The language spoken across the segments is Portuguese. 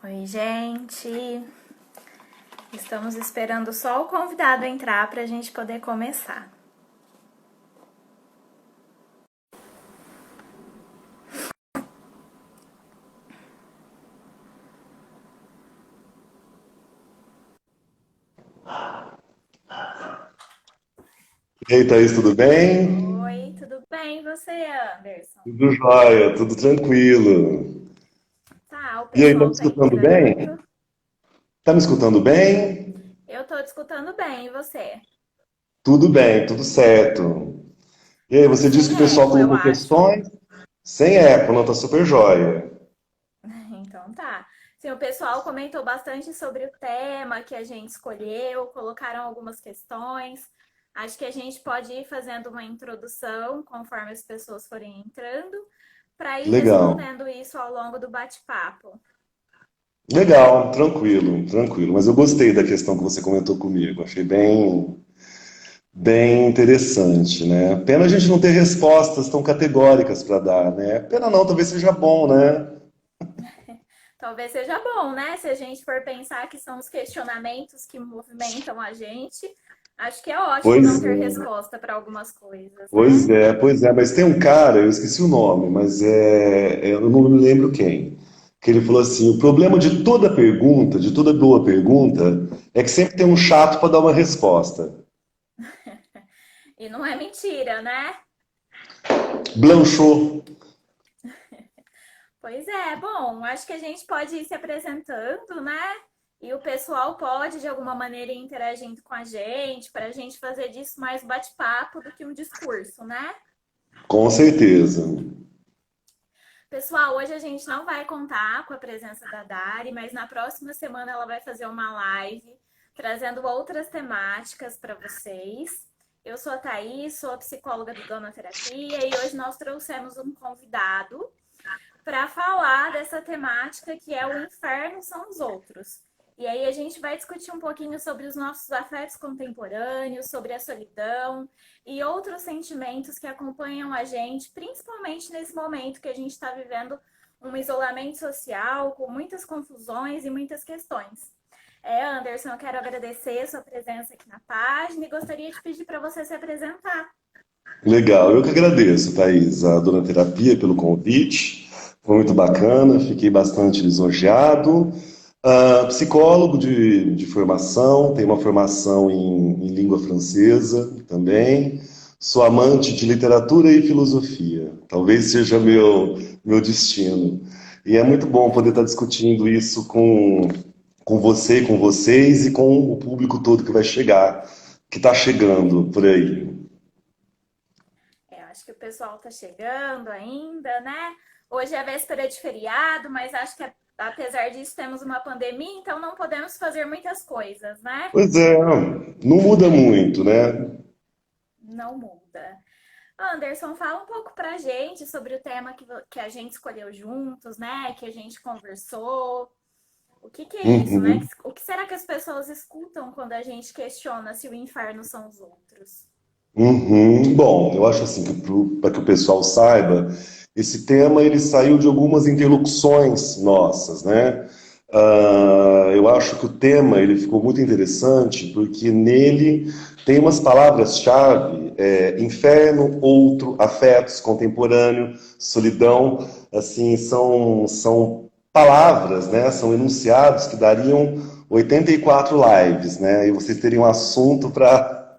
Oi, gente. Estamos esperando só o convidado entrar para a gente poder começar. E aí, Thaís, tudo bem? Oi, tudo bem? E você, Anderson? Tudo jóia, tudo tranquilo. Tá, o E aí, tá me pessoal tá escutando bem? entrando. Tá me escutando bem? Eu tô te escutando bem, e você? Tudo bem, tudo certo. E aí, você disse Sem que o pessoal eco, eu colocou acho. questões? Sem eco, não, tá super jóia. Então tá. Sim, o pessoal comentou bastante sobre o tema que a gente escolheu, colocaram algumas questões. Acho que a gente pode ir fazendo uma introdução conforme as pessoas forem entrando, para ir Legal. respondendo isso ao longo do bate-papo. Legal, tranquilo, tranquilo. Mas eu gostei da questão que você comentou comigo. Achei bem interessante, né? Pena a gente não ter respostas tão categóricas para dar, né? Pena não, talvez seja bom, né? Talvez seja bom, né? Se a gente for pensar que são os questionamentos que movimentam a gente, acho que é ótimo não Pois ter é. resposta para algumas coisas, Pois né? é, pois é, mas tem um cara, eu esqueci o nome, mas eu não me lembro quem, que ele falou assim: o problema de toda pergunta, de toda boa pergunta, é que sempre tem um chato para dar uma resposta. E não é mentira, né? Blanchot. Pois é, bom, acho que a gente pode ir se apresentando, né? E o pessoal pode, de alguma maneira, ir interagindo com a gente, para a gente fazer disso mais bate-papo do que um discurso, né? Com certeza. Pessoal, hoje a gente não vai contar com a presença da Dari, mas na próxima semana ela vai fazer uma live trazendo outras temáticas para vocês. Eu sou a Thaís, sou a psicóloga do Dona Terapia e hoje nós trouxemos um convidado para falar dessa temática que é o inferno são os outros. E aí a gente vai discutir um pouquinho sobre os nossos afetos contemporâneos, sobre a solidão e outros sentimentos que acompanham a gente, principalmente nesse momento que a gente está vivendo um isolamento social com muitas confusões e muitas questões. Anderson, eu quero agradecer a sua presença aqui na página e gostaria de pedir para você se apresentar. Legal, eu que agradeço, Thaís, a Dona Terapia, pelo convite. Foi muito bacana, fiquei bastante lisonjeado. Psicólogo de formação, tenho uma formação em língua francesa também. Sou amante de literatura e filosofia. Talvez seja meu destino. E é muito bom poder estar discutindo isso com você, com vocês e com o público todo que vai chegar, que está chegando por aí. Acho que o pessoal tá chegando ainda, né? Hoje é véspera de feriado, mas acho que apesar disso temos uma pandemia, então não podemos fazer muitas coisas, né? Pois é, não muda muito, né? Não muda. Anderson, fala um pouco pra gente sobre o tema que a gente escolheu juntos, né? Que a gente conversou. O que é isso, né? Uhum. O que será que as pessoas escutam quando a gente questiona se o inferno são os outros? Uhum. Bom, eu acho assim que para que o pessoal saiba, esse tema ele saiu de algumas interlocuções nossas, né? Eu acho que o tema ele ficou muito interessante porque nele tem umas palavras-chave, inferno, outro, afetos, contemporâneo, solidão, assim, são palavras, né? São enunciados que dariam 84 lives, né? E vocês teriam assunto para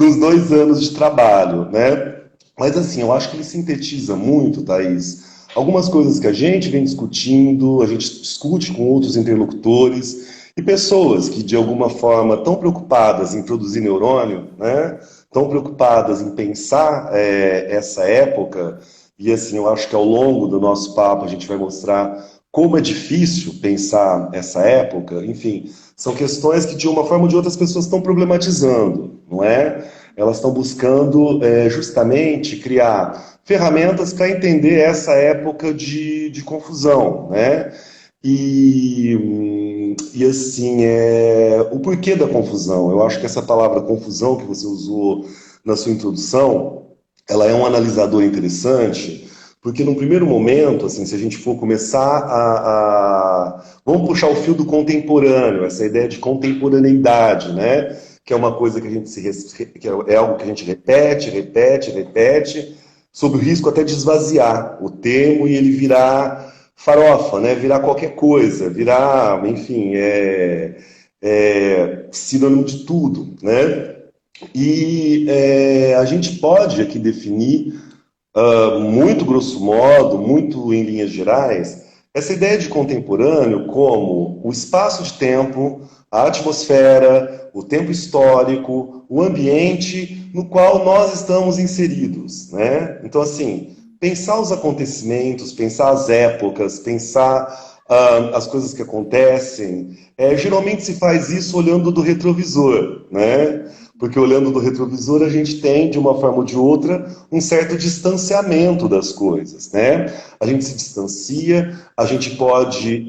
os 2 anos de trabalho, né? Mas assim, eu acho que ele sintetiza muito, Thaís, algumas coisas que a gente vem discutindo, a gente discute com outros interlocutores e pessoas que de alguma forma estão preocupadas em produzir neurônio, né? Estão preocupadas em pensar essa época e assim, eu acho que ao longo do nosso papo a gente vai mostrar como é difícil pensar essa época, enfim, são questões que de uma forma ou de outra as pessoas estão problematizando, não é? Elas estão buscando justamente criar ferramentas para entender essa época de confusão, né? E assim, o porquê da confusão. Eu acho que essa palavra confusão que você usou na sua introdução, ela é um analisador interessante, Porque num primeiro momento, assim, se a gente for começar vamos puxar o fio do contemporâneo, essa ideia de contemporaneidade, né? Que é uma coisa que a gente que é algo que a gente repete, repete, repete, sob o risco até de esvaziar o termo e ele virar farofa, né? Virar qualquer coisa, virar, enfim, sinônimo de tudo, né? E a gente pode aqui definir, muito grosso modo, muito em linhas gerais, essa ideia de contemporâneo como o espaço de tempo, a atmosfera, o tempo histórico, o ambiente no qual nós estamos inseridos, né? Então, assim, pensar os acontecimentos, pensar as épocas, pensar as coisas que acontecem, geralmente se faz isso olhando do retrovisor, né? Porque olhando do retrovisor a gente tem, de uma forma ou de outra, um certo distanciamento das coisas, né? A gente se distancia, a gente pode,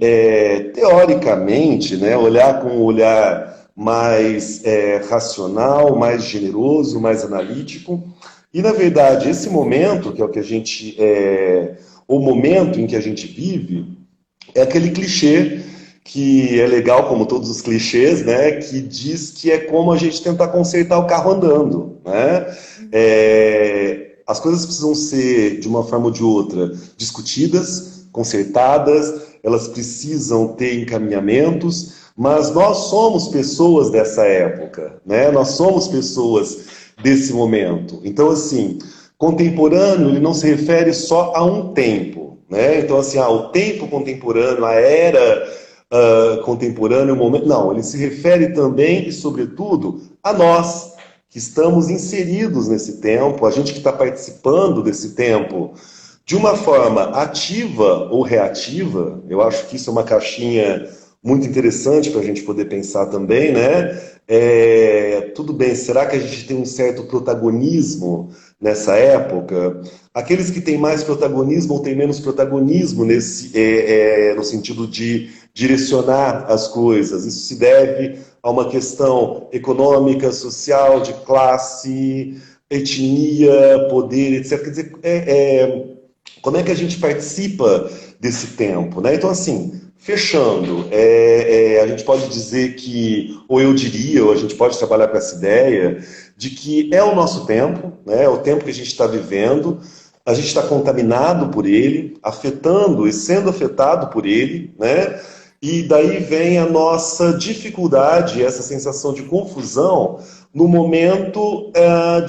teoricamente, né, olhar com um olhar mais racional, mais generoso, mais analítico. E, na verdade, esse momento, que é o que a gente... o momento em que a gente vive, é aquele clichê que é legal, como todos os clichês, né, que diz que é como a gente tentar consertar o carro andando, né? As coisas precisam ser, de uma forma ou de outra, discutidas, consertadas, elas precisam ter encaminhamentos, mas nós somos pessoas dessa época, né? Nós somos pessoas desse momento. Então, assim, contemporâneo, ele não se refere só a um tempo, né? Então, assim, o tempo contemporâneo, a era contemporâneo, o momento... Não, ele se refere também e, sobretudo, a nós, que estamos inseridos nesse tempo, a gente que está participando desse tempo de uma forma ativa ou reativa. Eu acho que isso é uma caixinha muito interessante para a gente poder pensar também, né? Tudo bem, será que a gente tem um certo protagonismo nessa época? Aqueles que têm mais protagonismo ou têm menos protagonismo no sentido de direcionar as coisas. Isso se deve a uma questão econômica, social, de classe, etnia, poder, etc. Quer dizer, como é que a gente participa desse tempo, né? Então, assim, fechando, a gente pode dizer que, ou eu diria, ou a gente pode trabalhar com essa ideia, de que é o nosso tempo, né? É o tempo que a gente está vivendo, a gente está contaminado por ele, afetando e sendo afetado por ele, né? E daí vem a nossa dificuldade, essa sensação de confusão, no momento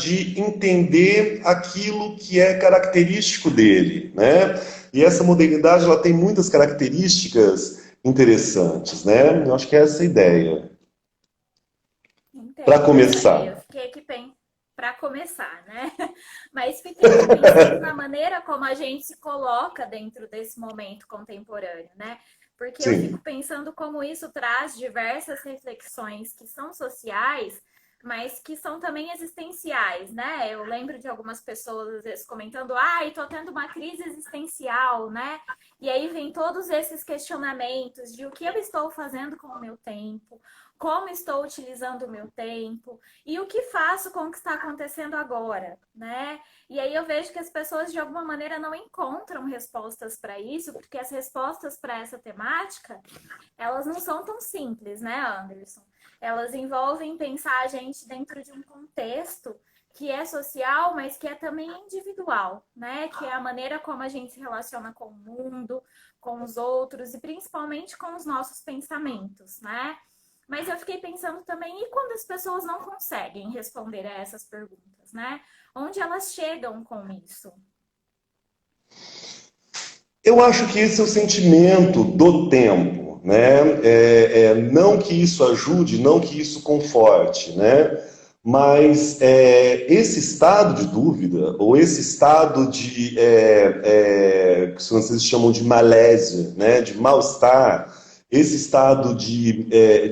de entender aquilo que é característico dele, né? E essa modernidade, ela tem muitas características interessantes, né? Eu acho que é essa a ideia. Para Entendo, gostei. Eu começar. fiquei aqui para começar, né? Mas fiquei aqui pensando na maneira como a gente se coloca dentro desse momento contemporâneo, né? Porque eu fico Sim, pensando como isso traz diversas reflexões que são sociais, mas que são também existenciais, né? Eu lembro de algumas pessoas às vezes comentando, tô tendo uma crise existencial, né? E aí vem todos esses questionamentos de o que eu estou fazendo com o meu tempo, como estou utilizando o meu tempo e o que faço com o que está acontecendo agora, né? E aí eu vejo que as pessoas de alguma maneira não encontram respostas para isso, porque as respostas para essa temática, elas não são tão simples, né, Anderson? Elas envolvem pensar a gente dentro de um contexto que é social, mas que é também individual, né? Que é a maneira como a gente se relaciona com o mundo, com os outros e principalmente com os nossos pensamentos, né? Mas eu fiquei pensando também, e quando as pessoas não conseguem responder a essas perguntas, né? Onde elas chegam com isso? eu acho que esse é o sentimento do tempo, né? Não que isso ajude, não que isso conforte, né? Mas esse estado de dúvida, ou esse estado que os franceses chamam de malaise, né? De mal-estar, esse estado de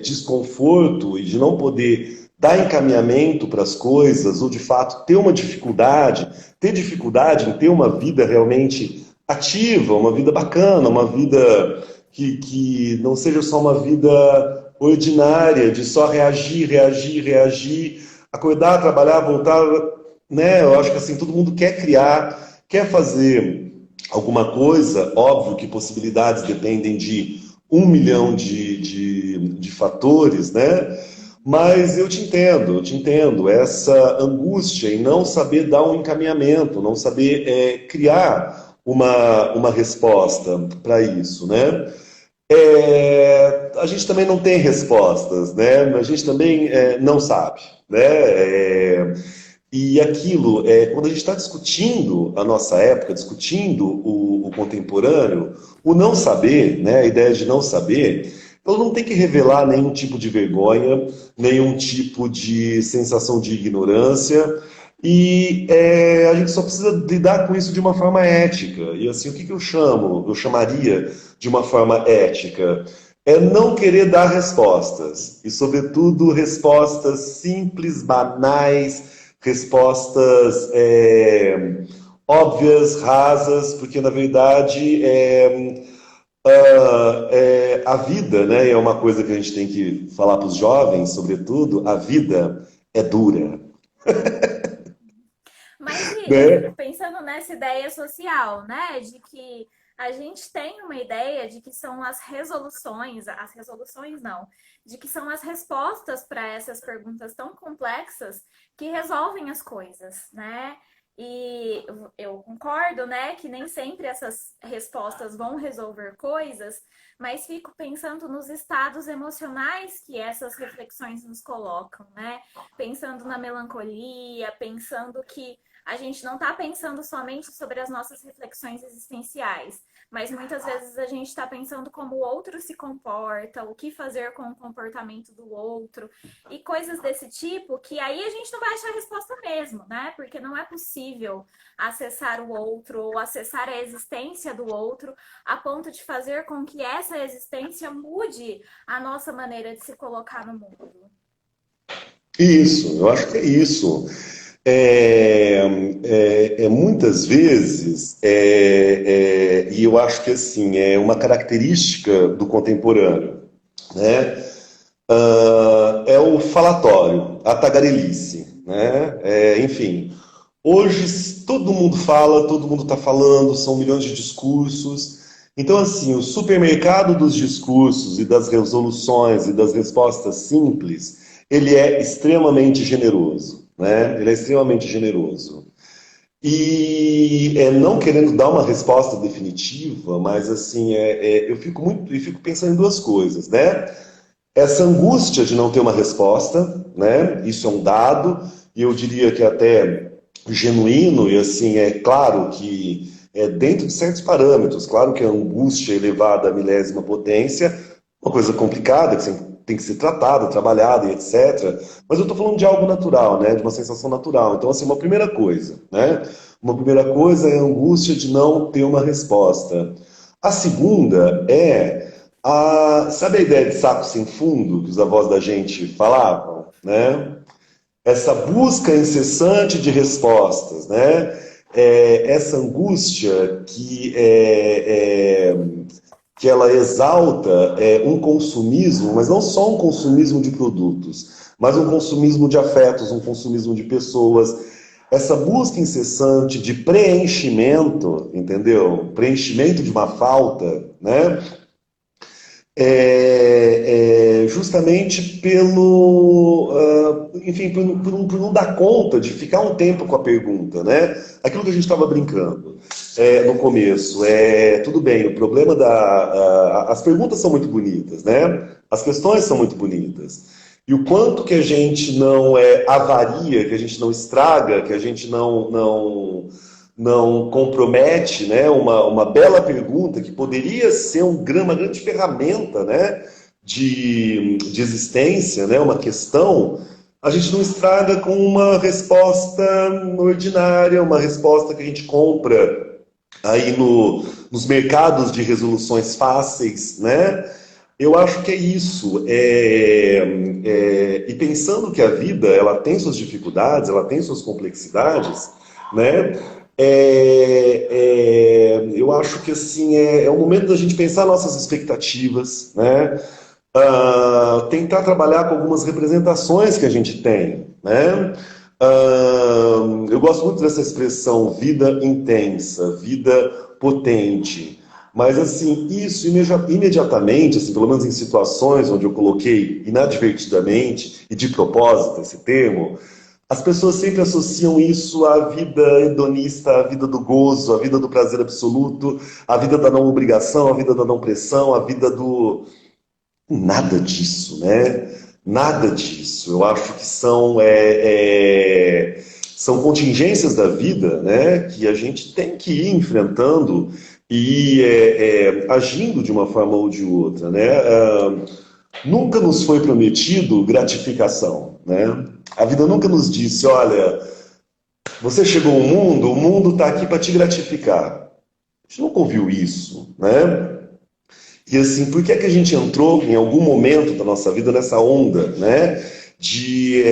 desconforto e de não poder dar encaminhamento para as coisas, ou de fato ter dificuldade em ter uma vida realmente ativa, uma vida bacana, uma vida que não seja só uma vida ordinária, de só reagir, reagir, reagir, acordar, trabalhar, voltar, né? Eu acho que assim, todo mundo quer criar, quer fazer alguma coisa, óbvio que possibilidades dependem de 1 milhão de fatores, né? Mas eu te entendo, essa angústia em não saber dar um encaminhamento, não saber criar uma resposta para isso, né? A gente também não tem respostas, né? A gente também não sabe, né? E aquilo, quando a gente está discutindo a nossa época, discutindo o contemporâneo, o não saber, né, a ideia de não saber, então não tem que revelar nenhum tipo de vergonha, nenhum tipo de sensação de ignorância, e a gente só precisa lidar com isso de uma forma ética. E assim, o que eu chamo? Eu chamaria de uma forma ética. É não querer dar respostas, e sobretudo respostas simples, banais, respostas óbvias, rasas, porque na verdade a vida, né, é uma coisa que a gente tem que falar para os jovens, sobretudo, a vida é dura, Mas eu fico né? pensando nessa ideia social, né? De que a gente tem uma ideia de que são as resoluções não, de que são as respostas para essas perguntas tão complexas que resolvem as coisas, né? E eu concordo, né, que nem sempre essas respostas vão resolver coisas, mas fico pensando nos estados emocionais que essas reflexões nos colocam, né? Pensando na melancolia, pensando que a gente não está pensando somente sobre as nossas reflexões existenciais, mas muitas vezes a gente está pensando como o outro se comporta, o que fazer com o comportamento do outro, e coisas desse tipo, que aí a gente não vai achar resposta mesmo, né? Porque não é possível acessar o outro ou acessar a existência do outro a ponto de fazer com que essa existência mude a nossa maneira de se colocar no mundo. Isso, eu acho que é isso. Muitas vezes, e eu acho que assim, é uma característica do contemporâneo, né? É o falatório, a tagarelice, né? Enfim, hoje todo mundo fala, todo mundo está falando, são milhões de discursos. Então, assim, o supermercado dos discursos e das resoluções e das respostas simples, ele é extremamente generoso, né? Ele é extremamente generoso. E não querendo dar uma resposta definitiva, mas assim, eu fico pensando em duas coisas, né? Essa angústia de não ter uma resposta, né? Isso é um dado, e eu diria que até genuíno, e assim, é claro que é dentro de certos parâmetros, claro que a angústia elevada à milésima potência, é uma coisa complicada, que tem que ser tratada, trabalhada e etc. Mas eu estou falando de algo natural, né? De uma sensação natural. Então, assim, uma primeira coisa, né? Uma primeira coisa é a angústia de não ter uma resposta. A segunda sabe a ideia de saco sem fundo que os avós da gente falavam, né? Essa busca incessante de respostas, né? Essa angústia que ela exalta um consumismo, mas não só um consumismo de produtos, mas um consumismo de afetos, um consumismo de pessoas. Essa busca incessante de preenchimento, entendeu? Preenchimento de uma falta, né? Justamente enfim, por não dar conta de ficar um tempo com a pergunta, né? Aquilo que a gente estava brincando no começo, tudo bem, o problema as perguntas são muito bonitas, né? As questões são muito bonitas. E o quanto que a gente não avaria, que a gente não estraga, que a gente não compromete, né, uma bela pergunta que poderia ser uma grande ferramenta, né, de existência, né, uma questão, a gente não estraga com uma resposta ordinária, uma resposta que a gente compra aí nos mercados de resoluções fáceis, né? Eu acho que é isso. E pensando que a vida ela tem suas dificuldades, ela tem suas complexidades, né? Eu acho que assim é o momento da gente pensar nossas expectativas, né? Tentar trabalhar com algumas representações que a gente tem, né? Eu gosto muito dessa expressão vida intensa, vida potente. Mas, assim, isso imediatamente, assim, pelo menos em situações onde eu coloquei inadvertidamente e de propósito esse termo, as pessoas sempre associam isso à vida hedonista, à vida do gozo, à vida do prazer absoluto, à vida da não obrigação, à vida da não pressão, à vida do. Nada disso, né? Nada disso. Eu acho que são contingências da vida, né? Que a gente tem que ir enfrentando e agindo de uma forma ou de outra, né? Nunca nos foi prometido gratificação, né? A vida nunca nos disse, olha, você chegou ao mundo, o mundo está aqui para te gratificar. A gente nunca ouviu isso, né? E assim, por que é que a gente entrou em algum momento da nossa vida nessa onda, né? De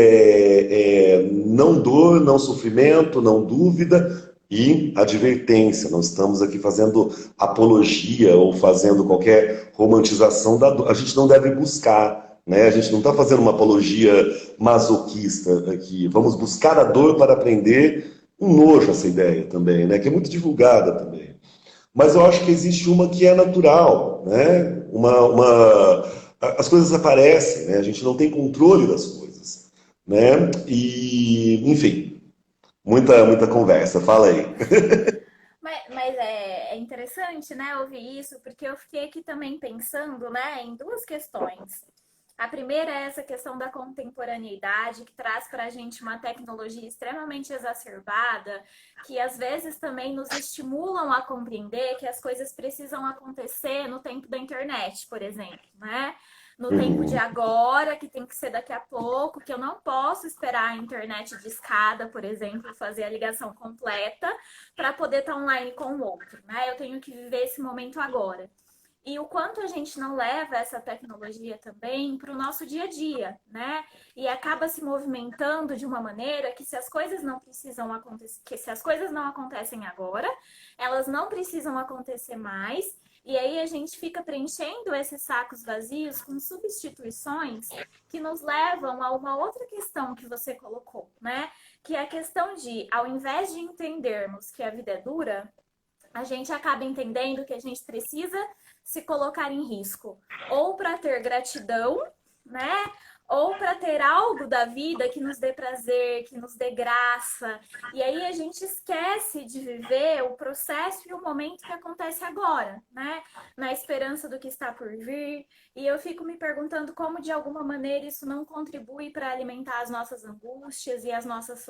não dor, não sofrimento, não dúvida e advertência. Não estamos aqui fazendo apologia ou fazendo qualquer romantização da dor. A gente não deve buscar, né? A gente não está fazendo uma apologia masoquista aqui. Vamos buscar a dor para aprender. Um nojo essa ideia também, né? Que é muito divulgada também. Mas eu acho que existe uma que é natural, né? As coisas aparecem, né? A gente não tem controle das coisas, né? E, enfim, muita conversa. Fala aí. Mas é interessante, né, ouvir isso, porque eu fiquei aqui também pensando, né, em duas questões. A primeira é essa questão da contemporaneidade, que traz para a gente uma tecnologia extremamente exacerbada, que às vezes também nos estimulam a compreender que as coisas precisam acontecer no tempo da internet, por exemplo, né? No tempo de Uhum. agora, que tem que ser daqui a pouco, que eu não posso esperar a internet de escada, por exemplo, fazer a ligação completa para poder estar online com o outro, né? Eu tenho que viver esse momento agora. E o quanto a gente não leva essa tecnologia também para o nosso dia a dia, né? E acaba se movimentando de uma maneira que se as coisas não precisam acontecer, que se as coisas não acontecem agora, elas não precisam acontecer mais. E aí a gente fica preenchendo esses sacos vazios com substituições que nos levam a uma outra questão que você colocou, né? Que é a questão de, ao invés de entendermos que a vida é dura, a gente acaba entendendo que a gente precisa se colocar em risco, ou para ter gratidão, né? Ou para ter algo da vida que nos dê prazer, que nos dê graça. E aí a gente esquece de viver o processo e o momento que acontece agora, né? Na esperança do que está por vir. E eu fico me perguntando como, de alguma maneira, isso não contribui para alimentar as nossas angústias e as nossas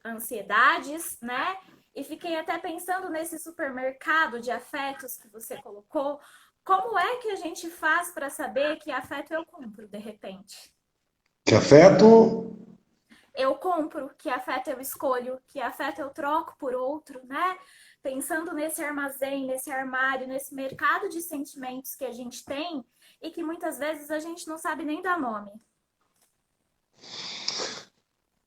ansiedades, né? E fiquei até pensando nesse supermercado de afetos que você colocou. Como é que a gente faz para saber que afeto eu compro de repente? Que afeto? Eu compro, que afeto eu escolho, que afeto eu troco por outro, né? Pensando nesse armazém, nesse armário, nesse mercado de sentimentos que a gente tem e que muitas vezes a gente não sabe nem dar nome.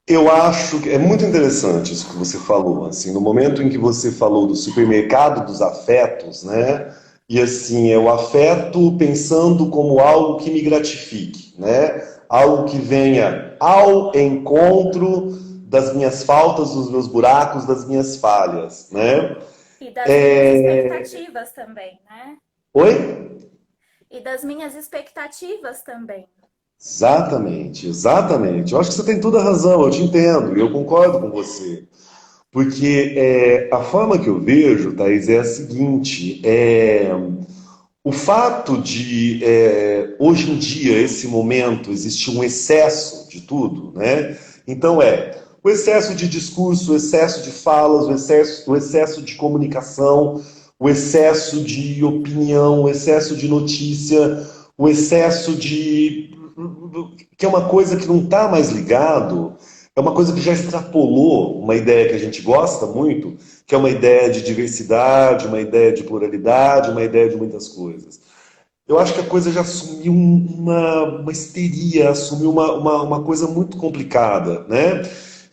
Eu acho que é muito interessante isso que você falou, assim, no momento em que você falou do supermercado dos afetos, né? E assim, é o afeto pensando como algo que me gratifique, né? Algo que venha ao encontro das minhas faltas, dos meus buracos, das minhas falhas, né? E das minhas expectativas também, né? Oi? E das minhas expectativas também. Exatamente, exatamente. Eu acho que você tem toda a razão, eu te entendo, e eu concordo com você. Porque a forma que eu vejo, Thaís, é a seguinte: o fato de, hoje em dia, esse momento, existir um excesso de tudo, né? Então o excesso de discurso, o excesso de falas, o excesso de comunicação, o excesso de opinião, o excesso de notícia, o excesso de. Que é uma coisa que não está mais ligado, é uma coisa que já extrapolou uma ideia que a gente gosta muito, que é uma ideia de diversidade, uma ideia de pluralidade, uma ideia de muitas coisas. Eu acho que a coisa já assumiu uma histeria, assumiu uma coisa muito complicada, né?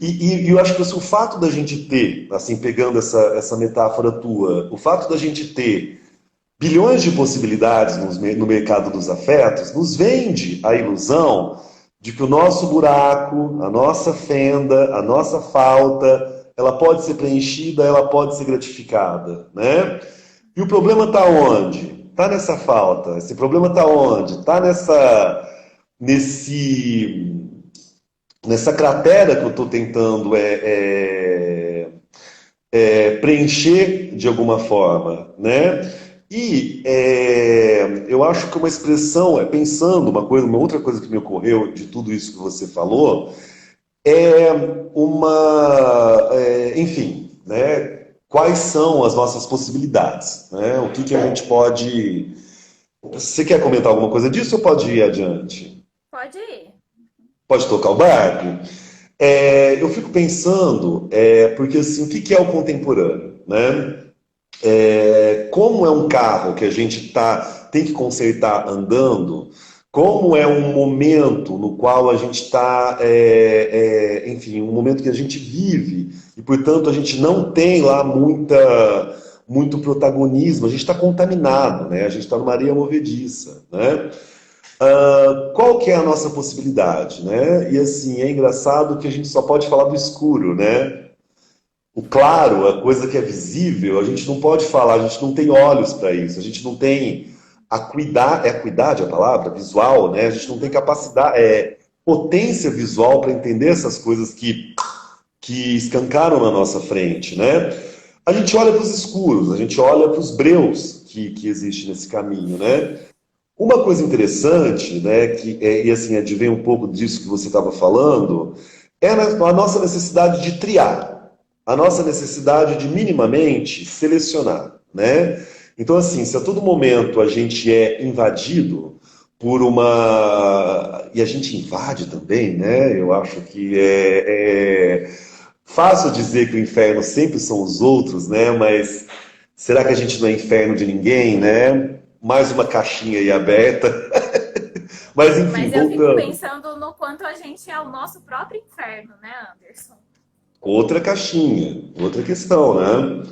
E eu acho que assim, o fato da gente ter, assim, pegando essa metáfora tua, o fato da gente ter bilhões de possibilidades no mercado dos afetos nos vende a ilusão de que o nosso buraco, a nossa fenda, a nossa falta, ela pode ser preenchida, ela pode ser gratificada, né? E o problema está onde? Está nessa falta. Esse problema está onde? Está nesse, nessa cratera que eu estou tentando preencher de alguma forma, né? E eu acho que uma expressão, pensando uma outra coisa que me ocorreu de tudo isso que você falou, é enfim, né? Quais são as nossas possibilidades, né? O que que a gente pode... Você quer comentar alguma coisa disso ou pode ir adiante? Pode ir. Pode tocar o barco? Eu fico pensando, porque assim, o que que é o contemporâneo, né? Como é um carro que a gente tem que consertar andando, como é um momento no qual a gente está, enfim, um momento que a gente vive e, portanto, a gente não tem lá muito protagonismo, a gente está contaminado, né? A gente está numa areia movediça, né? Qual que é a nossa possibilidade, né? E assim, é engraçado que a gente só pode falar do escuro, né? O claro, a coisa que é visível, a gente não pode falar, a gente não tem olhos para isso, a gente não tem acuidade a palavra, visual, né? A gente não tem Uhum. capacidade, potência visual para entender essas coisas que escancaram na nossa frente, né? A gente olha para os escuros, a gente olha para os breus que existem nesse caminho, né? Uma coisa interessante, né, e assim, advém um pouco disso que você estava falando, é a nossa necessidade de triar, a nossa necessidade de minimamente selecionar, né? Então, assim, se a todo momento a gente é invadido por uma... E a gente invade também, né? Eu acho que é fácil dizer que o inferno sempre são os outros, né? Mas será que a gente não é inferno de ninguém, né? Mais uma caixinha aí aberta. Mas enfim, Mas eu fico voltando. pensando no quanto a gente é o nosso próprio inferno, né, Anderson? Outra caixinha, outra questão, né?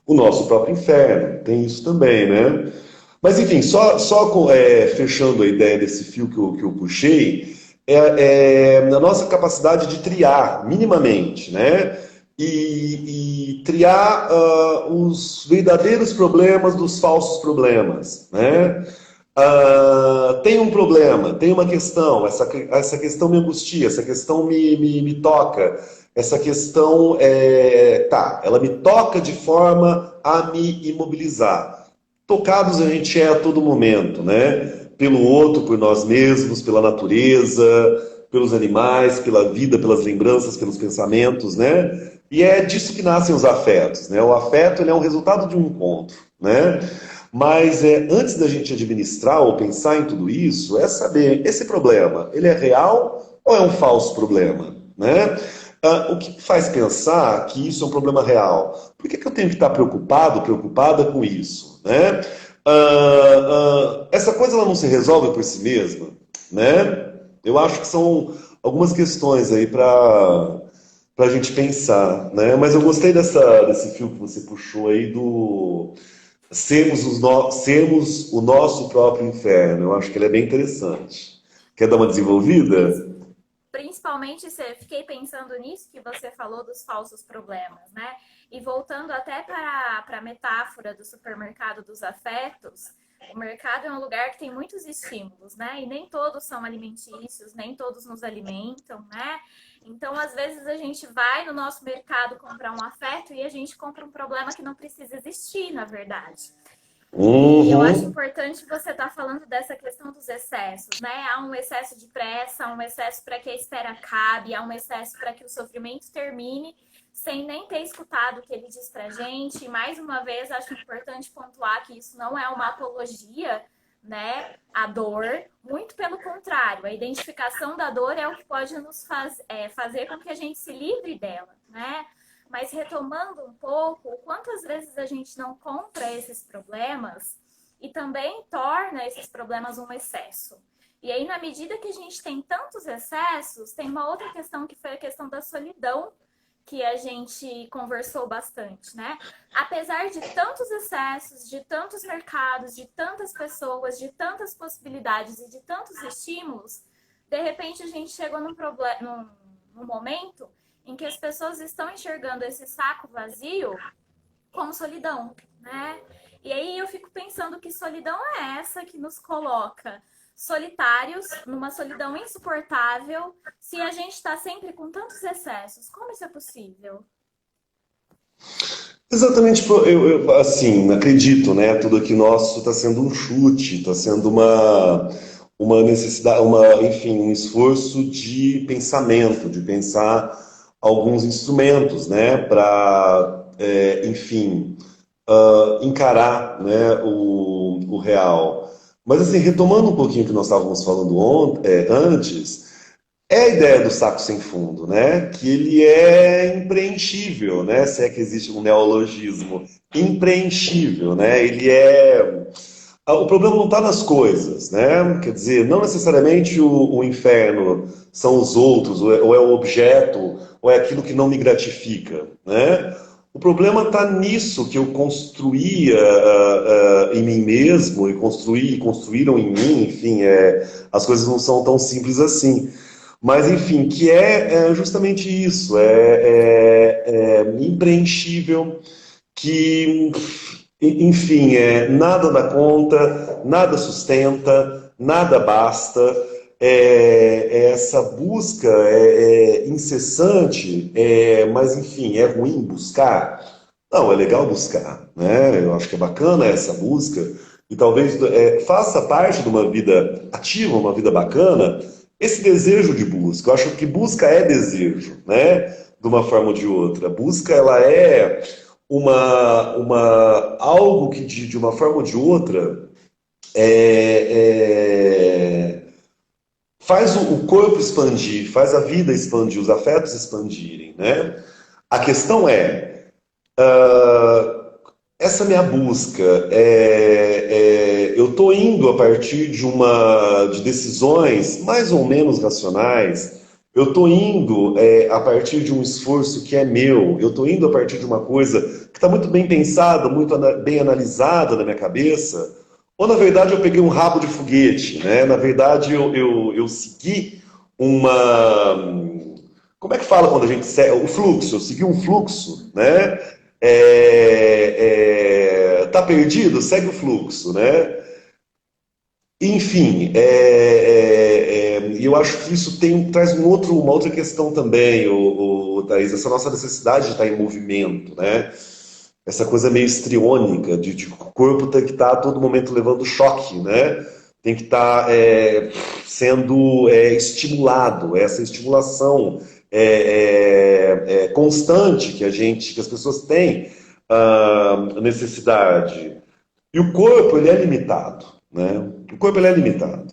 O nosso próprio inferno, tem isso também, né? Mas enfim, fechando a ideia desse fio que eu puxei, na nossa capacidade de triar minimamente, né? E triar os verdadeiros problemas dos falsos problemas, né? Tem um problema, tem uma questão, essa questão me angustia, essa questão me toca, essa questão ela me toca de forma a me imobilizar. Tocados a gente é a todo momento, né? Pelo outro, por nós mesmos, pela natureza, pelos animais, pela vida, pelas lembranças, pelos pensamentos, né? E é disso que nascem os afetos, né? O afeto ele é um resultado de um encontro, né? Mas antes da gente administrar ou pensar em tudo isso, é saber, esse problema, ele é real ou é um falso problema, né? O que me faz pensar que isso é um problema real? Por que eu tenho que estar preocupado, preocupada com isso, né? Essa coisa ela não se resolve por si mesma, né? Eu acho que são algumas questões aí para a gente pensar, né? Mas eu gostei desse fio que você puxou aí do sermos o nosso próprio inferno. Eu acho que ele é bem interessante. Quer dar uma Prin- desenvolvida? Principalmente, fiquei pensando nisso que você falou dos falsos problemas, né? E voltando até para a metáfora do supermercado dos afetos, o mercado é um lugar que tem muitos estímulos, né? E nem todos são alimentícios, nem todos nos alimentam, né? Então, às vezes, a gente vai no nosso mercado comprar um afeto e a gente compra um problema que não precisa existir, na verdade. E eu acho Uhum. importante você estar falando dessa questão dos excessos, né? Há um excesso de pressa, há um excesso para que a espera acabe, há um excesso para que o sofrimento termine, sem nem ter escutado o que ele diz pra gente. E mais uma vez, acho importante pontuar que isso não é uma apologia, né? A dor, muito pelo contrário, a identificação da dor é o que pode fazer com que a gente se livre dela, né? Mas retomando um pouco, quantas vezes a gente não compra esses problemas e também torna esses problemas um excesso? E aí, na medida que a gente tem tantos excessos, tem uma outra questão que foi a questão da solidão, que a gente conversou bastante, né? Apesar de tantos excessos, de tantos mercados, de tantas pessoas, de tantas possibilidades e de tantos estímulos, de repente a gente chegou num momento em que as pessoas estão enxergando esse saco vazio como solidão, né? E aí eu fico pensando que solidão é essa que nos coloca solitários, numa solidão insuportável, se a gente está sempre com tantos excessos. Como isso é possível? Exatamente, tipo, assim, acredito, né? Tudo aqui nosso está sendo um chute, está sendo uma necessidade, enfim, um esforço de pensamento, de pensar alguns instrumentos, né? Para, enfim, encarar, né? O real. Mas, assim, retomando um pouquinho o que nós estávamos falando antes. É a ideia do saco sem fundo, né? Que ele é impreenchível, né? Se é que existe um neologismo. Impreenchível, né? Ele é. O problema não está nas coisas, né? Quer dizer, não necessariamente o inferno são os outros, ou é o objeto, ou é aquilo que não me gratifica, né? O problema está nisso que eu construía em mim mesmo e construíram em mim, enfim, as coisas não são tão simples assim. Mas, enfim, que é justamente isso, é impreenchível, que, enfim, nada dá conta, nada sustenta, nada basta, essa busca incessante, mas, enfim, é ruim buscar? Não, é legal buscar, né? Eu acho que é bacana essa busca, e talvez faça parte de uma vida ativa, uma vida bacana, esse desejo de busca. Eu acho que busca é desejo, né? De uma forma ou de outra. Busca, ela é algo que de uma forma ou de outra é, faz o corpo expandir, faz a vida expandir, os afetos expandirem, né? A questão ah, essa minha busca, eu estou indo a partir de decisões mais ou menos racionais, eu estou indo a partir de um esforço que é meu, eu estou indo a partir de uma coisa que está muito bem pensada, muito bem analisada na minha cabeça, ou na verdade eu peguei um rabo de foguete, né? Na verdade eu segui uma. Como é que fala quando a gente segue? O fluxo, eu segui um fluxo, né? Tá perdido? Segue o fluxo, né? Enfim, eu acho que isso traz uma outra questão também, Thaís, essa nossa necessidade de estar em movimento, né? Essa coisa meio estriônica, de que o corpo tem que estar a todo momento levando choque, né? Tem que estar sendo estimulado, essa estimulação constante que as pessoas têm necessidade. E o corpo, ele é limitado, né? O corpo, ele é limitado.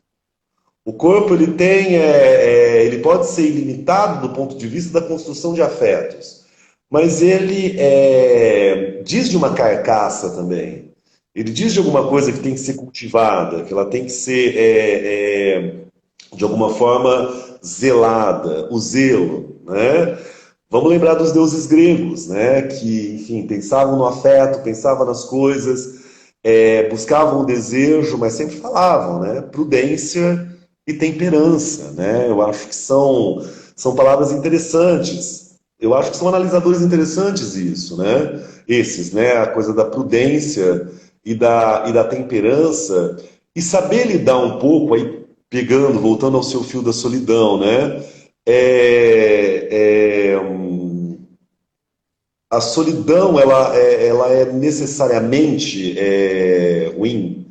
O corpo, ele pode ser ilimitado do ponto de vista da construção de afetos, mas ele diz de uma carcaça também. Ele diz de alguma coisa que tem que ser cultivada, que ela tem que ser, de alguma forma, zelada, o zelo, né? Vamos lembrar dos deuses gregos, né? Que, enfim, pensavam no afeto, pensavam nas coisas, buscavam o desejo, mas sempre falavam, né? Prudência e temperança, né? Eu acho que são palavras interessantes. Eu acho que são analisadores interessantes isso, né? Esses, né? A coisa da prudência e da temperança e saber lidar um pouco aí voltando ao seu fio da solidão, né? A solidão ela é necessariamente ruim.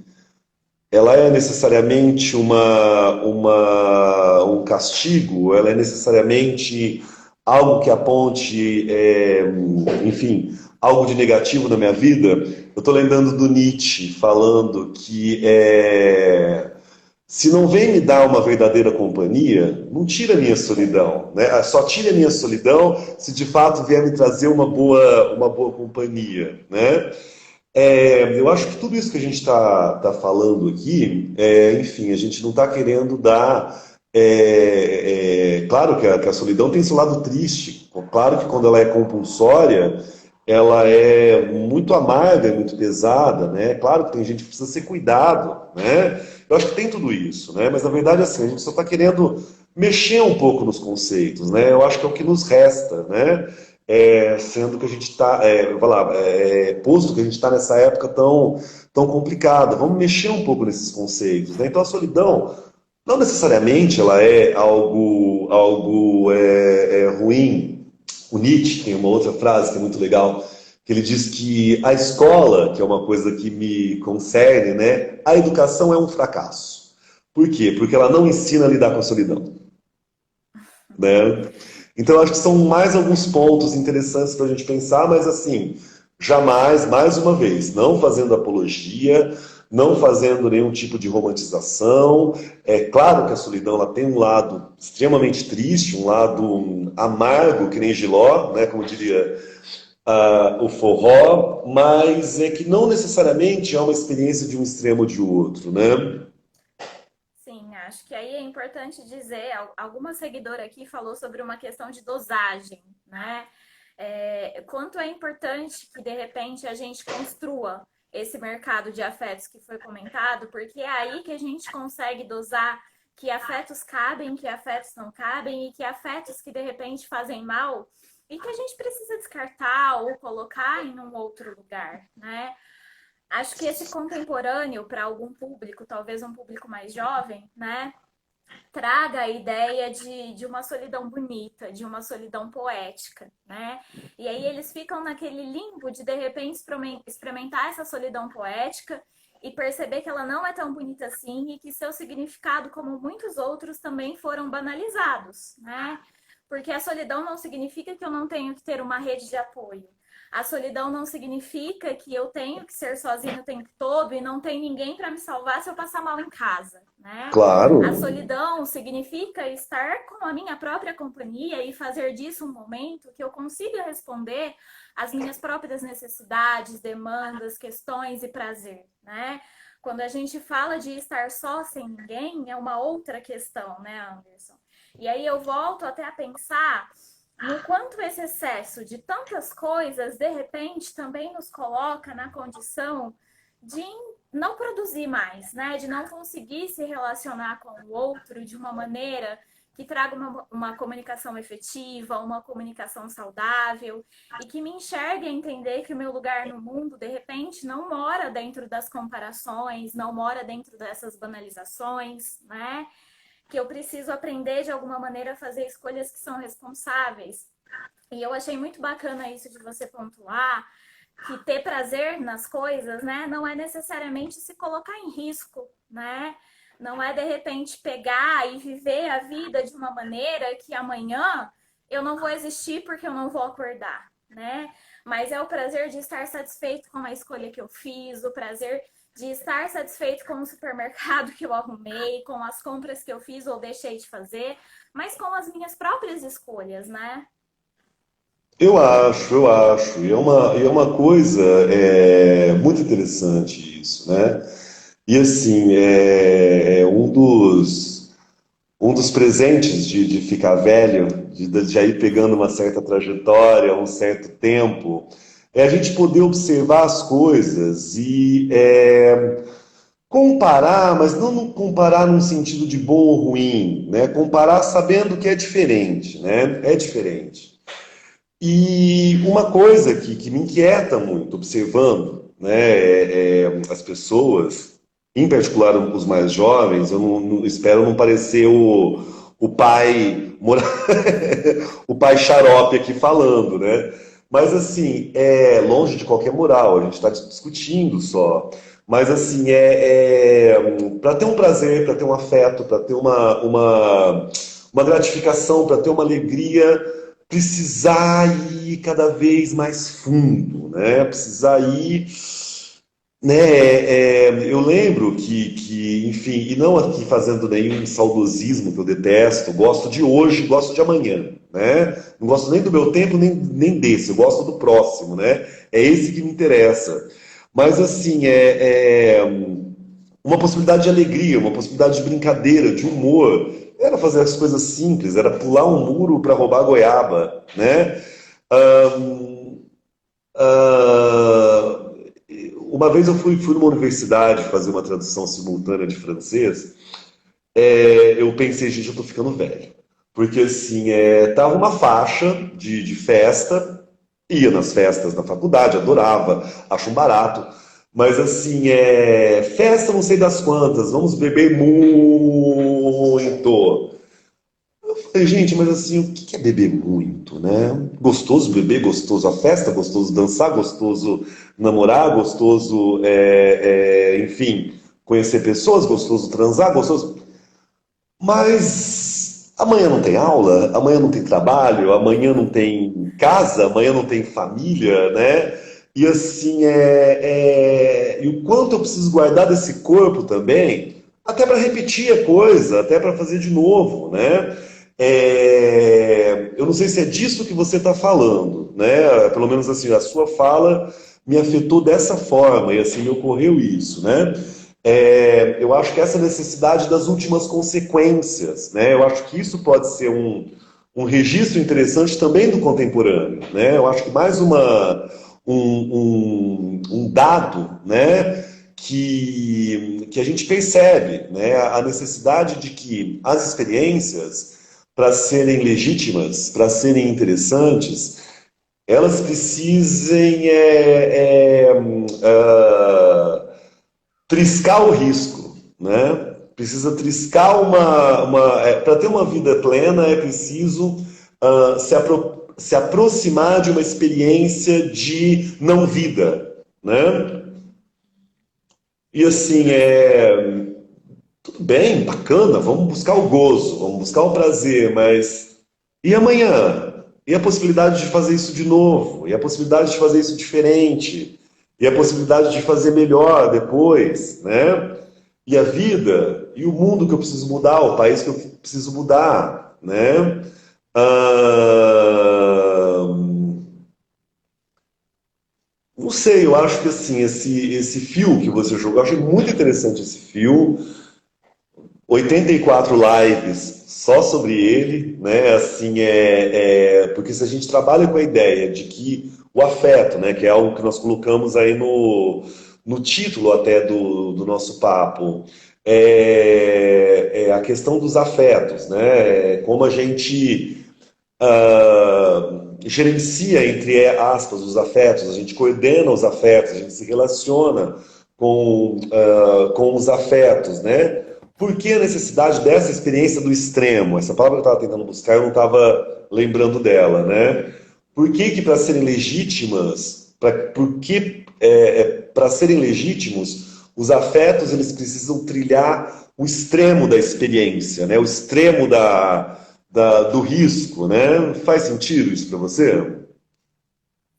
Ela é necessariamente um castigo, ela é necessariamente algo que aponte, enfim, algo de negativo na minha vida. Eu estou lembrando do Nietzsche falando que se não vem me dar uma verdadeira companhia, não tira a minha solidão, né? Só tira a minha solidão se de fato vier me trazer uma boa companhia, né? Eu acho que tudo isso que a gente está falando aqui, enfim, a gente não está querendo dar. Claro que a solidão tem seu lado triste, claro que quando ela é compulsória, ela é muito amarga, muito pesada, né? Claro que tem gente que precisa ser cuidado, né? Eu acho que tem tudo isso, né? Mas na verdade, assim, a gente só está querendo mexer um pouco nos conceitos, né? Eu acho que é o que nos resta, né? Sendo que a gente está, posto que a gente está nessa época tão complicada, vamos mexer um pouco nesses conceitos, né? Então a solidão não necessariamente ela é algo ruim. O Nietzsche tem uma outra frase que é muito legal, que ele diz que a escola, que é uma coisa que me concerne, né? A educação é um fracasso. Por quê? Porque ela não ensina a lidar com a solidão, né? Então, eu acho que são mais alguns pontos interessantes para a gente pensar, mas assim, jamais, mais uma vez, não fazendo apologia, não fazendo nenhum tipo de romantização. É claro que a solidão ela tem um lado extremamente triste, um lado amargo, que nem Giló, né, como diria o forró, mas é que não necessariamente é uma experiência de um extremo ou de outro, né? Sim, acho que aí é importante dizer, alguma seguidora aqui falou sobre uma questão de dosagem, né? Quanto é importante que de repente a gente construa esse mercado de afetos que foi comentado, porque é aí que a gente consegue dosar que afetos cabem, que afetos não cabem e que afetos que de repente fazem mal e que a gente precisa descartar ou colocar em um outro lugar, né? Acho que esse contemporâneo para algum público, talvez um público mais jovem, né, traga a ideia de uma solidão bonita, de uma solidão poética, né? E aí eles ficam naquele limbo de repente experimentar essa solidão poética e perceber que ela não é tão bonita assim e que seu significado, como muitos outros, também foram banalizados, né? Porque a solidão não significa que eu não tenho que ter uma rede de apoio. A solidão não significa que eu tenho que ser sozinho o tempo todo e não tem ninguém para me salvar se eu passar mal em casa, né? Claro. A solidão significa estar com a minha própria companhia e fazer disso um momento que eu consiga responder às minhas próprias necessidades, demandas, questões e prazer, né? Quando a gente fala de estar só sem ninguém, é uma outra questão, né, Anderson? E aí eu volto até a pensar no quanto esse excesso de tantas coisas, de repente, também nos coloca na condição de não produzir mais, né? De não conseguir se relacionar com o outro de uma maneira que traga uma comunicação efetiva, uma comunicação saudável e que me enxergue a entender que o meu lugar no mundo, de repente, não mora dentro das comparações, não mora dentro dessas banalizações, né? Que eu preciso aprender de alguma maneira a fazer escolhas que são responsáveis. E eu achei muito bacana isso de você pontuar, que ter prazer nas coisas, né, não é necessariamente se colocar em risco, né? Não é de repente pegar e viver a vida de uma maneira que amanhã eu não vou existir porque eu não vou acordar, né? Mas é o prazer de estar satisfeito com a escolha que eu fiz, o prazer de estar satisfeito com o supermercado que eu arrumei, com as compras que eu fiz ou deixei de fazer, mas com as minhas próprias escolhas, né? Eu acho. E é uma coisa muito interessante isso, né? E assim, um dos presentes de ficar velho, de já ir pegando uma certa trajetória, um certo tempo, é a gente poder observar as coisas e comparar, mas não comparar num sentido de bom ou ruim, né? Comparar sabendo que é diferente, né? É diferente. E uma coisa que me inquieta muito, observando, né, as pessoas, em particular os mais jovens, eu espero não parecer o pai o pai xarope aqui falando, né? Mas assim, é longe de qualquer moral, a gente está discutindo só. Mas assim, para ter um prazer, para ter um afeto, para ter uma gratificação, para ter uma alegria, precisar ir cada vez mais fundo, né? Precisar ir, né? Eu lembro enfim, e não aqui fazendo nenhum saudosismo que eu detesto, gosto de hoje, gosto de amanhã, né? Não gosto nem do meu tempo, nem desse, eu gosto do próximo, né? É esse que me interessa. Mas assim, uma possibilidade de alegria, uma possibilidade de brincadeira, de humor. Era fazer as coisas simples, era pular um muro para roubar goiaba, né? Ahn, ah, uma vez eu fui numa universidade fazer uma tradução simultânea de francês. Eu pensei, gente, eu tô ficando velho. Porque assim, tava uma faixa de festa, ia nas festas da faculdade, adorava, acho um barato. Mas assim, festa não sei das quantas, vamos beber muito. Falei, gente, mas assim, o que é beber muito, né? Gostoso beber, gostoso a festa, gostoso dançar, gostoso namorar, gostoso, enfim, conhecer pessoas, gostoso transar, gostoso. Mas amanhã não tem aula, amanhã não tem trabalho, amanhã não tem casa, amanhã não tem família, né? E assim, e o quanto eu preciso guardar desse corpo também, até para repetir a coisa, até para fazer de novo, né? Eu não sei se é disso que você está falando, né? Pelo menos assim, a sua fala me afetou dessa forma, e assim me ocorreu isso, né? Eu acho que essa necessidade das últimas consequências, né? Eu acho que isso pode ser um registro interessante também do contemporâneo, né? Eu acho que mais um dado, né? Que a gente percebe, né? A necessidade de que as experiências, para serem legítimas, para serem interessantes, elas precisem triscar o risco, né? Precisa triscar para ter uma vida plena é preciso se aproximar de uma experiência de não vida, né? E assim, tudo bem, bacana, vamos buscar o gozo, vamos buscar o prazer, mas e amanhã? E a possibilidade de fazer isso de novo? E a possibilidade de fazer isso diferente? E a possibilidade de fazer melhor depois, né? E a vida? E o mundo que eu preciso mudar? O país que eu preciso mudar, né? Ah, não sei, eu acho que assim, esse fio que você jogou, eu achei muito interessante esse fio. 84 lives só sobre ele, né? Assim, porque se a gente trabalha com a ideia de que o afeto, né, que é algo que nós colocamos aí no título até do nosso papo, é a questão dos afetos, né? Como a gente gerencia, entre aspas, os afetos, a gente coordena os afetos, a gente se relaciona com os afetos, né? Por que a necessidade dessa experiência do extremo? Essa palavra que eu estava tentando buscar, eu não estava lembrando dela, né? Por que que para serem legítimas, para serem legítimos, os afetos eles precisam trilhar o extremo da experiência, né? O extremo do risco, né? Faz sentido isso para você?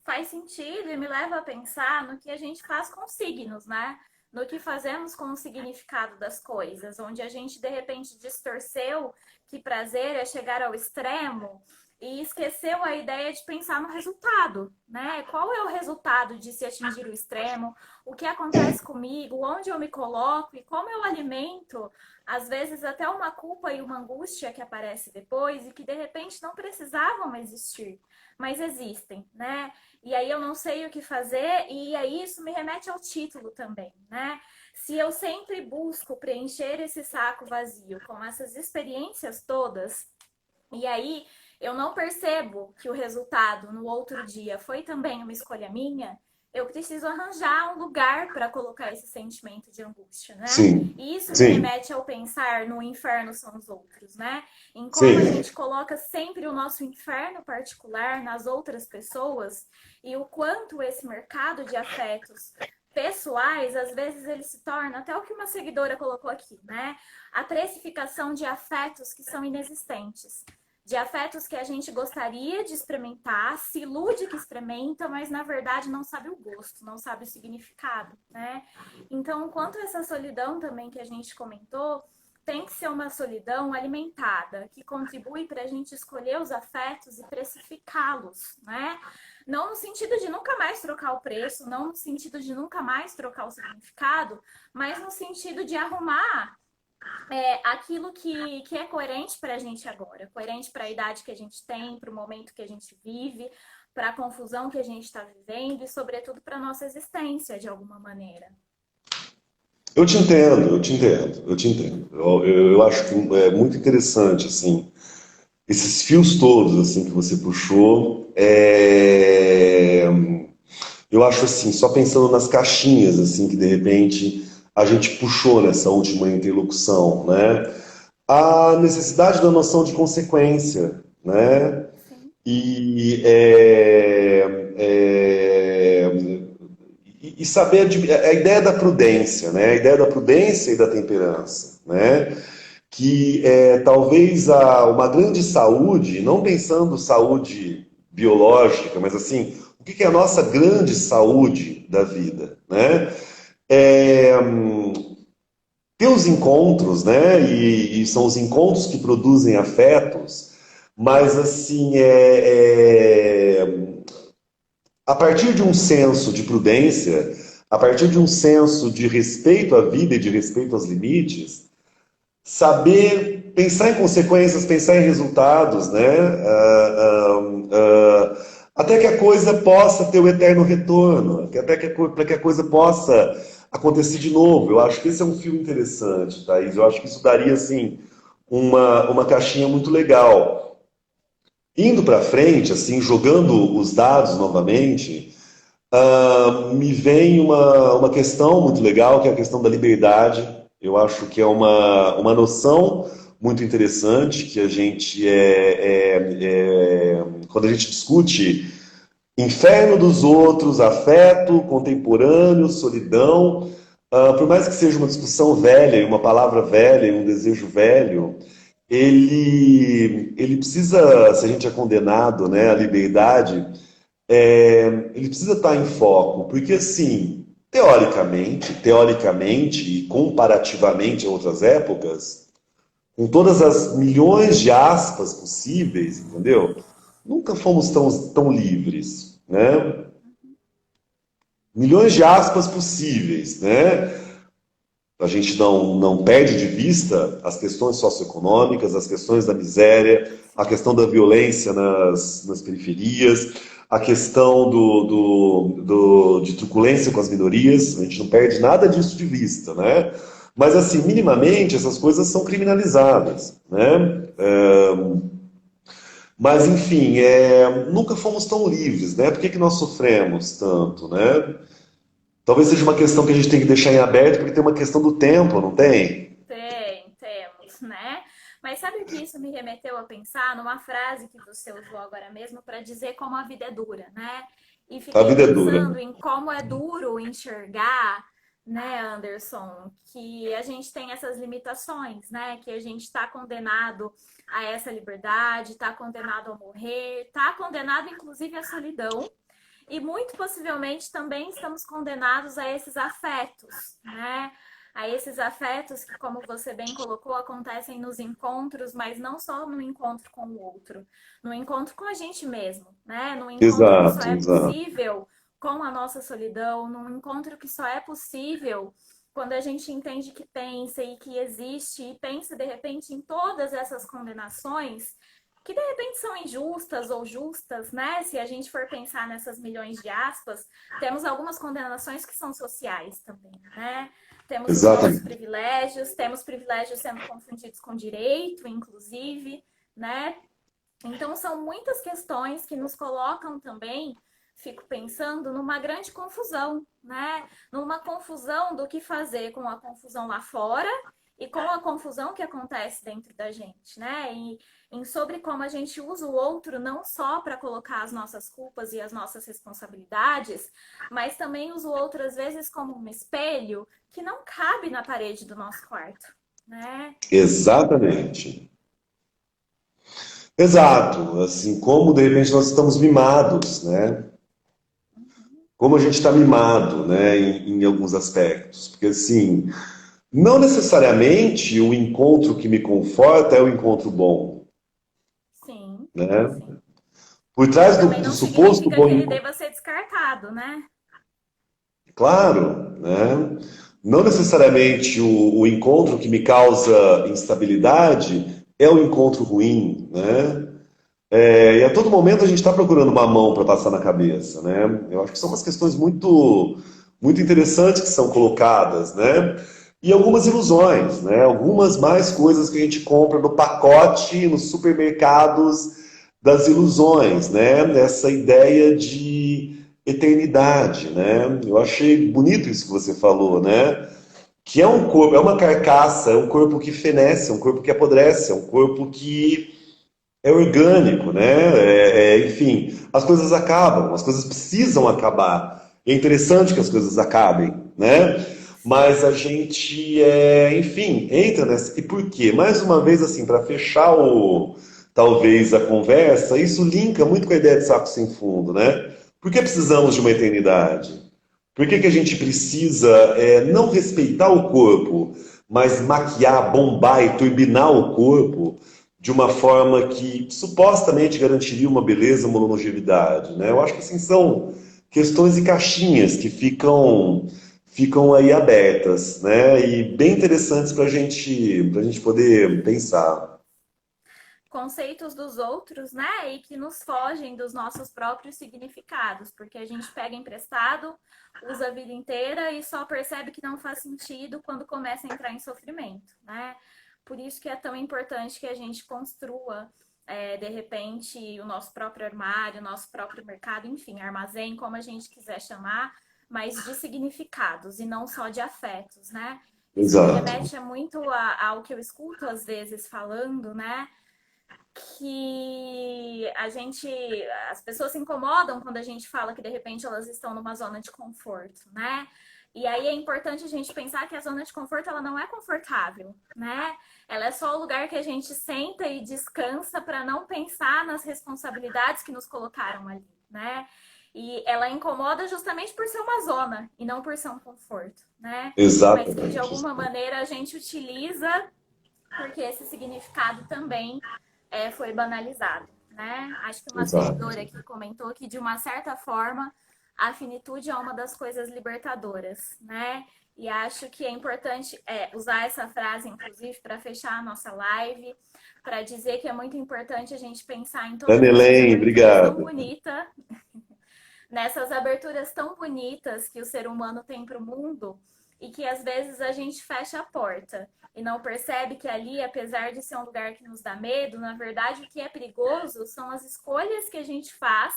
Faz sentido e me leva a pensar no que a gente faz com signos, né? No que fazemos com o significado das coisas, onde a gente de repente distorceu que prazer é chegar ao extremo e esqueceu a ideia de pensar no resultado, né? Qual é o resultado de se atingir o extremo? O que acontece comigo? Onde eu me coloco e como eu alimento, às vezes até uma culpa e uma angústia que aparece depois e que de repente não precisavam existir, mas existem, né? E aí eu não sei o que fazer, e aí isso me remete ao título também, né? Se eu sempre busco preencher esse saco vazio com essas experiências todas, e aí eu não percebo que o resultado no outro dia foi também uma escolha minha, eu preciso arranjar um lugar para colocar esse sentimento de angústia, né? Sim, E isso me sim, remete ao pensar no inferno são os outros, né? Em como a sim. gente coloca sempre o nosso inferno particular nas outras pessoas e o quanto esse mercado de afetos pessoais, às vezes ele se torna, até o que uma seguidora colocou aqui, né? A precificação de afetos que são inexistentes, de afetos que a gente gostaria de experimentar, se ilude que experimenta, mas na verdade não sabe o gosto, não sabe o significado, né? Então, quanto a essa solidão também que a gente comentou, tem que ser uma solidão alimentada, que contribui para a gente escolher os afetos e precificá-los, né? Não no sentido de nunca mais trocar o preço, não no sentido de nunca mais trocar o significado, mas no sentido de arrumar aquilo que é coerente para a gente agora, coerente para a idade que a gente tem, para o momento que a gente vive, para a confusão que a gente está vivendo e, sobretudo, para a nossa existência, de alguma maneira. Eu te entendo, eu te entendo, eu te entendo. Eu acho que é muito interessante, assim, esses fios todos, assim, que você puxou. Eu acho, assim, só pensando nas caixinhas, assim, que de repente a gente puxou nessa última interlocução, né? A necessidade da noção de consequência, né? Sim, E, e saber a ideia da prudência, né? A ideia da prudência e da temperança, né? Que é talvez uma grande saúde, não pensando saúde biológica, mas assim, o que é a nossa grande saúde da vida, né? É, ter os encontros, né? E são os encontros que produzem afetos, mas assim, a partir de um senso de prudência, a partir de um senso de respeito à vida e de respeito aos limites, saber pensar em consequências, pensar em resultados, né? Até que a coisa possa ter o eterno retorno, até que para que a coisa possa acontecer de novo. Eu acho que esse é um fio interessante, Thaís. Eu acho que isso daria, assim, uma caixinha muito legal. Indo para frente, assim, jogando os dados novamente, me vem uma questão muito legal, que é a questão da liberdade. Eu acho que é uma noção muito interessante que a gente quando a gente discute inferno dos outros, afeto contemporâneo, solidão, por mais que seja uma discussão velha, uma palavra velha, um desejo velho, ele precisa, se a gente é condenado, né, à liberdade, ele precisa estar em foco, porque assim, teoricamente e comparativamente a outras épocas, com todas as milhões de aspas possíveis, entendeu? Nunca fomos tão livres, né? Milhões de aspas possíveis, né? A gente não perde de vista as questões socioeconômicas, as questões da miséria, a questão da violência nas periferias, a questão de truculência com as minorias. A gente não perde nada disso de vista, né? Mas, assim, minimamente, essas coisas são criminalizadas, né? Mas, enfim, nunca fomos tão livres, né? Por que nós sofremos tanto, né? Talvez seja uma questão que a gente tem que deixar em aberto, porque tem uma questão do tempo, não tem? temos, né? Mas sabe o que isso me remeteu a pensar numa frase que você usou agora mesmo para dizer como a vida é dura, né? E A fiquei vida é dura. pensando em como é duro enxergar, né, Anderson, que a gente tem essas limitações, né? Que a gente está condenado a essa liberdade, está condenado a morrer, está condenado inclusive à solidão. E muito possivelmente também estamos condenados a esses afetos, né? A esses afetos que, como você bem colocou, acontecem nos encontros, mas não só no encontro com o outro, no encontro com a gente mesmo, né? No encontro que só Exato, é exato. possível com a nossa solidão, num encontro que só é possível quando a gente entende que pensa e que existe e pensa de repente em todas essas condenações que de repente são injustas ou justas, né? Se a gente for pensar nessas milhões de aspas, temos algumas condenações que são sociais também, né? Temos os nossos Exatamente. privilégios, temos privilégios sendo confundidos com direito, inclusive, né? Então são muitas questões que nos colocam também, fico pensando, numa grande confusão, né? Numa confusão do que fazer com a confusão lá fora e com a confusão que acontece dentro da gente, né? E em sobre como a gente usa o outro não só para colocar as nossas culpas e as nossas responsabilidades, mas também usa o outro às vezes como um espelho que não cabe na parede do nosso quarto, né? Exatamente. Exato. Assim, como de repente nós estamos mimados, né? Como a gente está mimado, né, em alguns aspectos. Porque, assim, não necessariamente o encontro que me conforta é o encontro bom, Sim, né? sim. Por Mas trás também do não suposto significa bom que ele encontro, deva ser descartado, né? claro, né? Não necessariamente o encontro que me causa instabilidade é o encontro ruim, né? E a todo momento a gente está procurando uma mão para passar na cabeça, né? Eu acho que são umas questões muito interessantes que são colocadas, né? E algumas ilusões, né? Algumas mais coisas que a gente compra no pacote, nos supermercados das ilusões, né? Essa ideia de eternidade, né? Eu achei bonito isso que você falou, né? Que é um corpo, é uma carcaça, é um corpo que fenece, é um corpo que apodrece, é um corpo que é orgânico, né? Enfim, as coisas acabam, as coisas precisam acabar. E é interessante que as coisas acabem, né? Mas a gente, enfim, entra nessa. E por quê? Mais uma vez, assim, para fechar talvez a conversa, isso linka muito com a ideia de saco sem fundo, né? Por que precisamos de uma eternidade? Por que a gente precisa não respeitar o corpo, mas maquiar, bombar e turbinar o corpo de uma forma que supostamente garantiria uma beleza, uma longevidade, né? Eu acho que assim são questões e caixinhas que ficam aí abertas, né? E bem interessantes para gente poder pensar. Conceitos dos outros, né? E que nos fogem dos nossos próprios significados, porque a gente pega emprestado, usa a vida inteira e só percebe que não faz sentido quando começa a entrar em sofrimento, né? Por isso que é tão importante que a gente construa, de repente, o nosso próprio armário, o nosso próprio mercado, enfim, armazém, como a gente quiser chamar, mas de significados e não só de afetos, né? Isso me Exato. remete muito ao que eu escuto às vezes falando, né? Que as pessoas se incomodam quando a gente fala que de repente elas estão numa zona de conforto, né? E aí é importante a gente pensar que a zona de conforto ela não é confortável, né? Ela é só o lugar que a gente senta e descansa para não pensar nas responsabilidades que nos colocaram ali, né? E ela incomoda justamente por ser uma zona e não por ser um conforto, né? Mas que de Exatamente. alguma maneira a gente utiliza porque esse significado também foi banalizado, né? Acho que uma seguidora Exato. aqui comentou que, de uma certa forma, a finitude é uma das coisas libertadoras, né? E acho que é importante usar essa frase, inclusive, para fechar a nossa live, para dizer que é muito importante a gente pensar em todas essas Danelém, aberturas tão obrigado. bonitas, nessas aberturas tão bonitas que o ser humano tem para o mundo e que às vezes a gente fecha a porta e não percebe que ali, apesar de ser um lugar que nos dá medo, na verdade o que é perigoso são as escolhas que a gente faz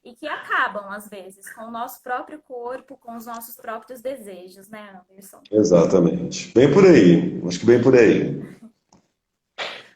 e que acabam, às vezes, com o nosso próprio corpo, com os nossos próprios desejos, né, Anderson? Exatamente. Bem por aí. Acho que bem por aí.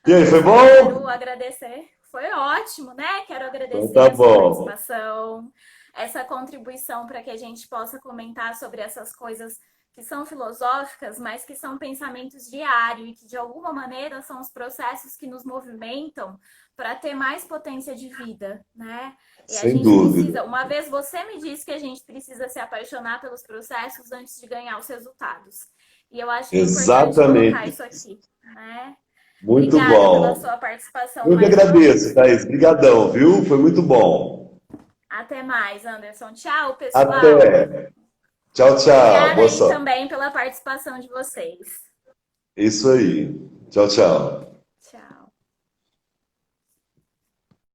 E aí, foi Anderson, eu quero bom? agradecer. Foi ótimo, né? Quero Então agradecer tá a sua bom. participação, essa contribuição para que a gente possa comentar sobre essas coisas que são filosóficas, mas que são pensamentos diários e que de alguma maneira são os processos que nos movimentam para ter mais potência de vida, né? E a Sem gente dúvida. precisa, uma vez você me disse que a gente precisa se apaixonar pelos processos antes de ganhar os resultados. E eu acho que é importante colocar Exatamente. isso aqui, né? Muito Obrigada pela bom. sua participação Eu que mais uma agradeço, vez. Thaís. Brigadão, viu? Foi muito bom. Até mais, Anderson. Tchau, pessoal. Até. Tchau, tchau. Obrigada Boa aí sorte. também pela participação de vocês. Isso aí. Tchau, tchau.